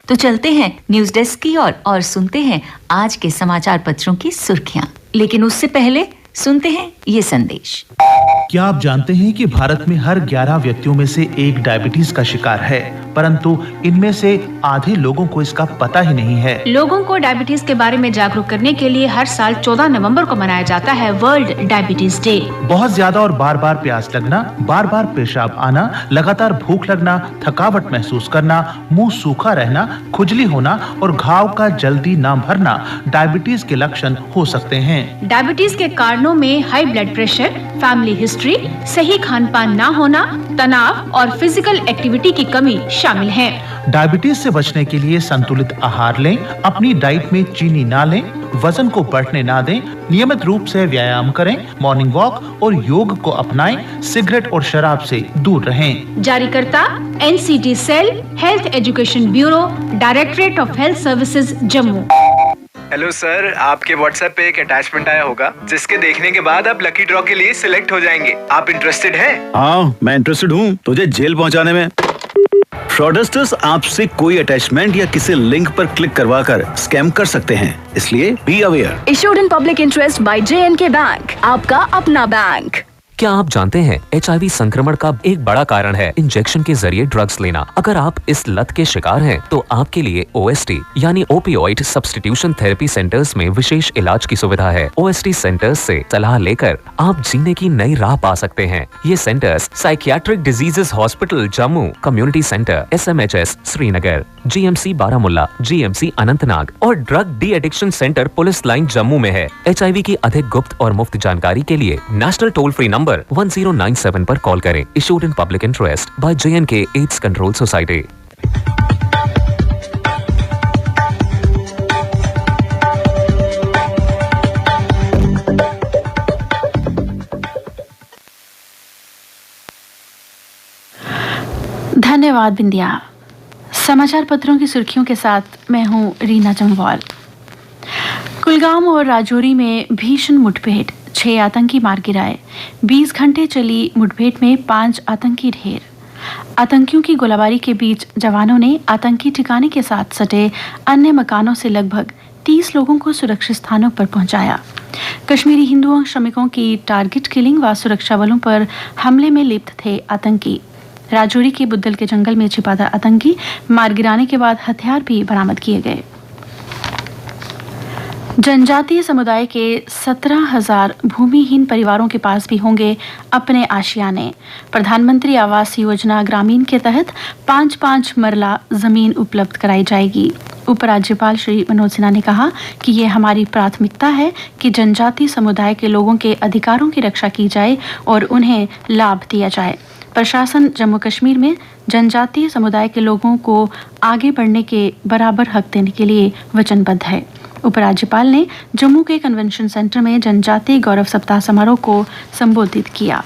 तो चलते हैं न्यूज डेस्क की ओर और सुनते हैं आज के समाचार पत्रों की सुर्खियां। लेकिन उससे पहले सुनते हैं ये संदेश। क्या आप जानते हैं कि भारत में हर 11 व्यक्तियों में से एक डायबिटीज का शिकार है, परंतु इनमें से आधे लोगों को इसका पता ही नहीं है। लोगों को डायबिटीज के बारे में जागरूक करने के लिए हर साल 14 नवंबर को मनाया जाता है वर्ल्ड डायबिटीज डे। बहुत ज्यादा और बार बार प्यास लगना, बार बार पेशाब आना, लगातार भूख लगना, थकावट महसूस करना, मुंह सूखा रहना, खुजली होना और घाव का जल्दी न भरना डायबिटीज के लक्षण हो सकते हैं। डायबिटीज के कारणों में high blood pressure, family history, सही खान पान न होना, तनाव और फिजिकल एक्टिविटी की कमी शामिल हैं। डायबिटीज से बचने के लिए संतुलित आहार लें, अपनी डाइट में चीनी ना लें, वजन को बढ़ने ना दें, नियमित रूप से व्यायाम करें, मॉर्निंग वॉक और योग को अपनाएं, सिगरेट और शराब से दूर रहें। जारीकर्ता NCT cell, health education bureau, directorate of health services, Jammu. Hello sir, आपके व्हाट्सएप पे एक अटैचमेंट आया होगा जिसके देखने के बाद आप लकी ड्रॉ के लिए सिलेक्ट हो जाएंगे। आप इंटरेस्टेड हैं? हाँ, मैं इंटरेस्टेड हूँ तुझे जेल पहुँचाने में। फ्रॉडस्टर्स आपसे कोई अटैचमेंट या किसी लिंक पर क्लिक करवाकर स्कैम कर सकते हैं, इसलिए be aware. Issued in public interest by J&K bank, आपका अपना बैंक। क्या आप जानते हैं HIV संक्रमण का एक बड़ा कारण है इंजेक्शन के जरिए ड्रग्स लेना। अगर आप इस लत के शिकार हैं, तो आपके लिए OST यानी ओपियोइड सब्स्टिट्यूशन थेरेपी सेंटर्स में विशेष इलाज की सुविधा है। OST सेंटर्स से सलाह लेकर आप जीने की नई राह पा सकते हैं। ये centres psychiatric diseases hospital Jammu, community centre SMHS Srinagar, GMC Baramulla, GMC Anantnag और drug de addiction centre police line Jammu में है। HIV की अधिक गुप्त और मुफ्त जानकारी के लिए नेशनल टोल फ्री नंबर 1097 पर कॉल करें। Issued in public interest by J&K AIDS control society. धन्यवाद बिंदिया। समाचार पत्रों की सुर्खियों के साथ मैं हूं रीना जम्वाल। कुलगाम और राजौरी में भीषण मुठभेड़, 6 आतंकी मार गिराए। 20 घंटे चली मुठभेड़ में 5 आतंकी ढेर। आतंकियों की गोलाबारी के बीच जवानों ने आतंकी ठिकाने के साथ सटे अन्य मकानों से लगभग 30 लोगों को सुरक्षित स्थानों पर पहुंचाया। कश्मीरी हिंदुओं श्रमिकों की टारगेट किलिंग व सुरक्षा बलों पर हमले में लिप्त थे आतंकी। राजौरी के बुद्दल के जंगल में छिपा था आतंकी। मार गिराने के बाद हथियार भी बरामद किए गए। जनजातीय समुदाय के 17,000 भूमिहीन परिवारों के पास भी होंगे अपने आशियाने। प्रधानमंत्री आवास योजना ग्रामीण के तहत 5-5 मरला जमीन उपलब्ध कराई जाएगी। उपराज्यपाल श्री मनोज सिन्हा ने कहा कि ये हमारी प्राथमिकता है कि जनजातीय समुदाय के लोगों के अधिकारों की रक्षा की जाए और उन्हें लाभ दिया जाए। प्रशासन जम्मू कश्मीर में जनजातीय समुदाय के लोगों को आगे बढ़ने के बराबर हक देने के लिए वचनबद्ध है। उपराज्यपाल ने जम्मू के कन्वेंशन सेंटर में जनजातीय गौरव सप्ताह समारोह को संबोधित किया।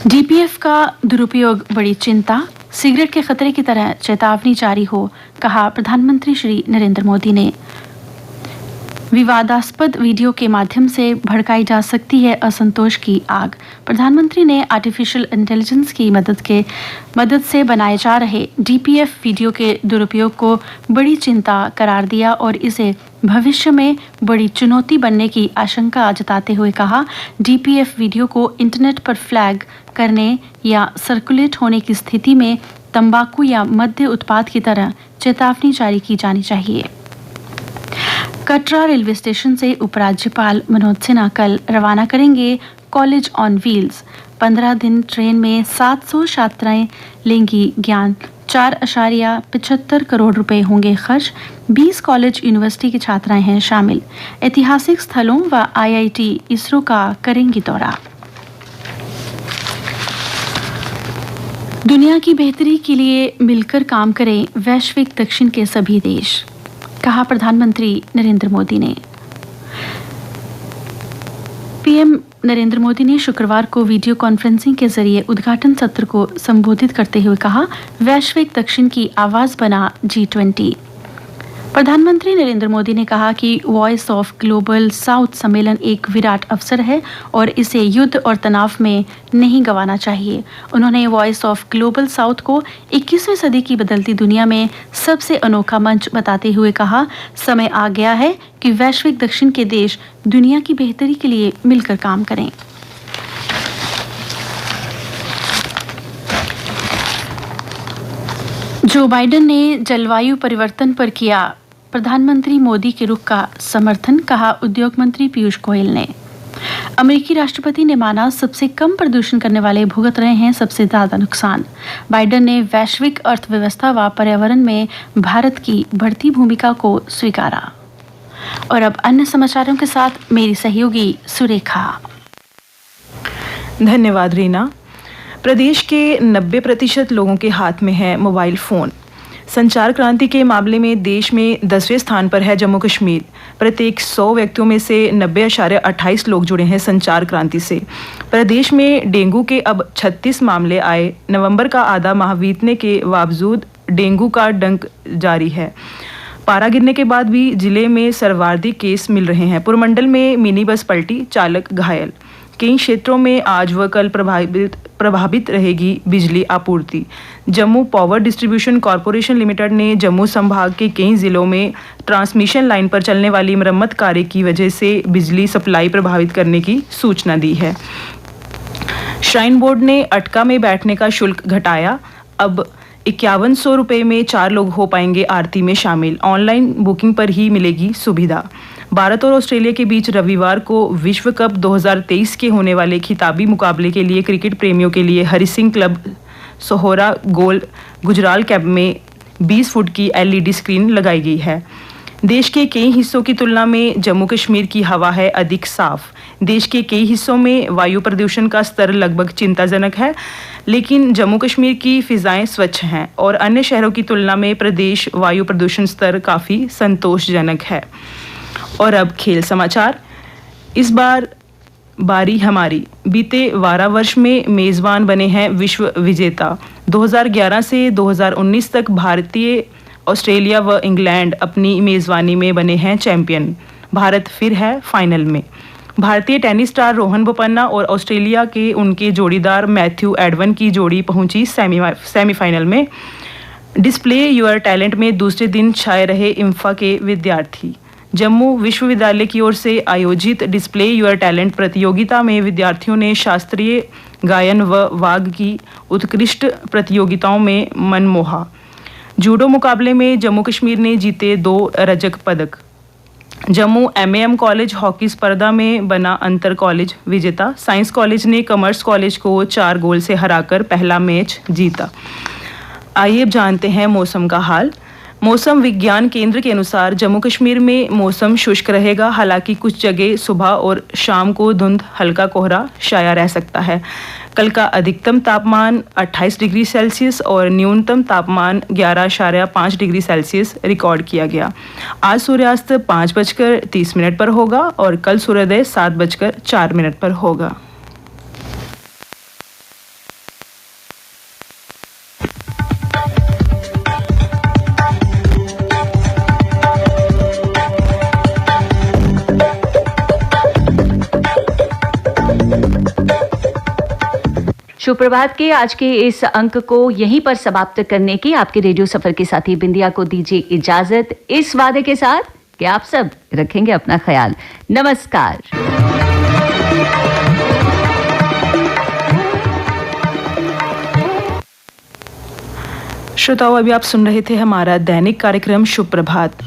DPF का दुरुपयोग बड़ी चिंता, सिगरेट के खतरे की तरह चेतावनी जारी हो, कहा प्रधानमंत्री श्री नरेंद्र मोदी ने। विवादास्पद वीडियो के माध्यम से भड़काई जा सकती है असंतोष की आग। प्रधानमंत्री ने आर्टिफिशियल इंटेलिजेंस की मदद से बनाए जा रहे DPF वीडियो के दुरुपयोग को बड़ी चिंता करार दिया और इसे भविष्य में बड़ी चुनौती बनने की आशंका जताते हुए कहा, DPF वीडियो को इंटरनेट पर फ्लैग करने या सर्कुलेट होने की स्थिति में तंबाकू या मद्य उत्पाद की तरह चेतावनी जारी की जानी चाहिए। कटरा रेलवे स्टेशन से उपराज्यपाल मनोज सिन्हा कल रवाना करेंगे कॉलेज ऑन व्हील्स। 15 दिन ट्रेन में 700 छात्राएं लेंगी ज्ञान। 4.75 करोड़ रुपए होंगे खर्च। 20 कॉलेज यूनिवर्सिटी की छात्राएं हैं शामिल। ऐतिहासिक स्थलों व IIT इसरो का करेंगी दौरा। दुनिया की बेहतरी के लिए मिलकर काम करें वैश्विक दक्षिण के सभी देश, कहा प्रधानमंत्री नरेंद्र मोदी ने। PM नरेंद्र मोदी ने शुक्रवार को वीडियो कॉन्फ्रेंसिंग के जरिए उद्घाटन सत्र को संबोधित करते हुए कहा, वैश्विक दक्षिण की आवाज बना G20। प्रधानमंत्री नरेंद्र मोदी ने कहा कि वॉइस ऑफ ग्लोबल साउथ सम्मेलन एक विराट अवसर है और इसे युद्ध और तनाव में नहीं गंवाना चाहिए। उन्होंने वॉइस ऑफ ग्लोबल साउथ को 21वीं सदी की बदलती दुनिया में सबसे अनोखा मंच बताते हुए कहा, समय आ गया है कि वैश्विक दक्षिण के देश दुनिया की बेहतरी के लिए मिलकर काम करें। जो बाइडेन ने जलवायु परिवर्तन पर किया प्रधानमंत्री मोदी के रुख का समर्थन, कहा उद्योग मंत्री पीयूष गोयल ने। अमेरिकी राष्ट्रपति ने माना, सबसे कम प्रदूषण करने वाले भुगत रहे हैं सबसे ज्यादा नुकसान। बाइडेन ने वैश्विक अर्थव्यवस्था व पर्यावरण में भारत की बढ़ती भूमिका को स्वीकारा। और अब अन्य समाचारों के साथ मेरी सहयोगी सुरेखा। धन्यवाद रीना। प्रदेश के 90% लोगों के हाथ में है मोबाइल फ़ोन। संचार क्रांति के मामले में देश में 10वें स्थान पर है जम्मू कश्मीर। प्रत्येक 100 व्यक्तियों में से 90.28 लोग जुड़े हैं संचार क्रांति से। प्रदेश में डेंगू के अब 36 मामले आए। नवंबर का आधा माह बीतने के बावजूद डेंगू का डंक जारी है। पारा गिरने के बाद भी जिले में सर्वाधिक केस मिल रहे हैं। पुरमंडल में मिनी बस पलटी, चालक घायल। कई क्षेत्रों में आज व कल प्रभावित रहेगी बिजली आपूर्ति। Jammu power distribution corporation limited ने जम्मू संभाग के कई जिलों में ट्रांसमिशन लाइन पर चलने वाली मरम्मत कार्य की वजह से बिजली सप्लाई प्रभावित करने की सूचना दी है। श्राइन बोर्ड ने अटका में बैठने का शुल्क घटाया। अब 5100 रुपये में 4 लोग हो पाएंगे आरती में शामिल। ऑनलाइन बुकिंग पर ही मिलेगी सुविधा। भारत और ऑस्ट्रेलिया के बीच रविवार को विश्व कप 2023 के होने वाले खिताबी मुकाबले के लिए क्रिकेट प्रेमियों के लिए हरि सिंह क्लब सोहरा गोल गुजराल कैंप में 20 फुट की LED स्क्रीन लगाई गई है। देश के कई हिस्सों की तुलना में जम्मू कश्मीर की हवा है अधिक साफ। देश के कई हिस्सों में वायु प्रदूषण का स्तर लगभग चिंताजनक है, लेकिन जम्मू कश्मीर की फिजाएं स्वच्छ हैं और अन्य शहरों की तुलना में प्रदेश वायु प्रदूषण स्तर काफ़ी संतोषजनक है। और अब खेल समाचार। इस बार बारी हमारी। बीते 12 वर्ष में मेज़बान बने हैं विश्व विजेता। 2011 से 2019 तक भारतीय, ऑस्ट्रेलिया व इंग्लैंड अपनी मेज़बानी में बने हैं चैंपियन। भारत फिर है फाइनल में। भारतीय टेनिस स्टार रोहन बोपन्ना और ऑस्ट्रेलिया के उनके जोड़ीदार मैथ्यू एडवन की जोड़ी पहुंची सेमीफाइनल में। डिस्प्ले योर टैलेंट में दूसरे दिन छाए रहे इम्फा के विद्यार्थी। जम्मू विश्वविद्यालय की ओर से आयोजित डिस्प्ले योर टैलेंट प्रतियोगिता में विद्यार्थियों ने शास्त्रीय गायन व वाग की उत्कृष्ट प्रतियोगिताओं में मन मोहा। जूडो मुकाबले में जम्मू कश्मीर ने जीते 2 रजक पदक। जम्मू MAM कॉलेज हॉकी स्पर्धा में बना अंतर कॉलेज विजेता। साइंस कॉलेज ने कॉमर्स कॉलेज को 4 गोल से हराकर पहला मैच जीता। आइए अब जानते हैं मौसम का हाल। मौसम विज्ञान केंद्र के अनुसार जम्मू कश्मीर में मौसम शुष्क रहेगा। हालांकि कुछ जगह सुबह और शाम को धुंध, हल्का कोहरा छाया रह सकता है। कल का अधिकतम तापमान 28 डिग्री सेल्सियस और न्यूनतम तापमान 11.5 डिग्री सेल्सियस रिकॉर्ड किया गया। आज सूर्यास्त 5:30 पर होगा और कल सूर्योदय 7:04 पर होगा। सुप्रभात के आज के इस अंक को यहीं पर समाप्त करने की आपके रेडियो सफर के साथी बिंदिया को दीजिए इजाजत, इस वादे के साथ कि आप सब रखेंगे अपना ख्याल। नमस्कार। श्रोताओं, अभी आप सुन रहे थे हमारा दैनिक कार्यक्रम शुभ प्रभात।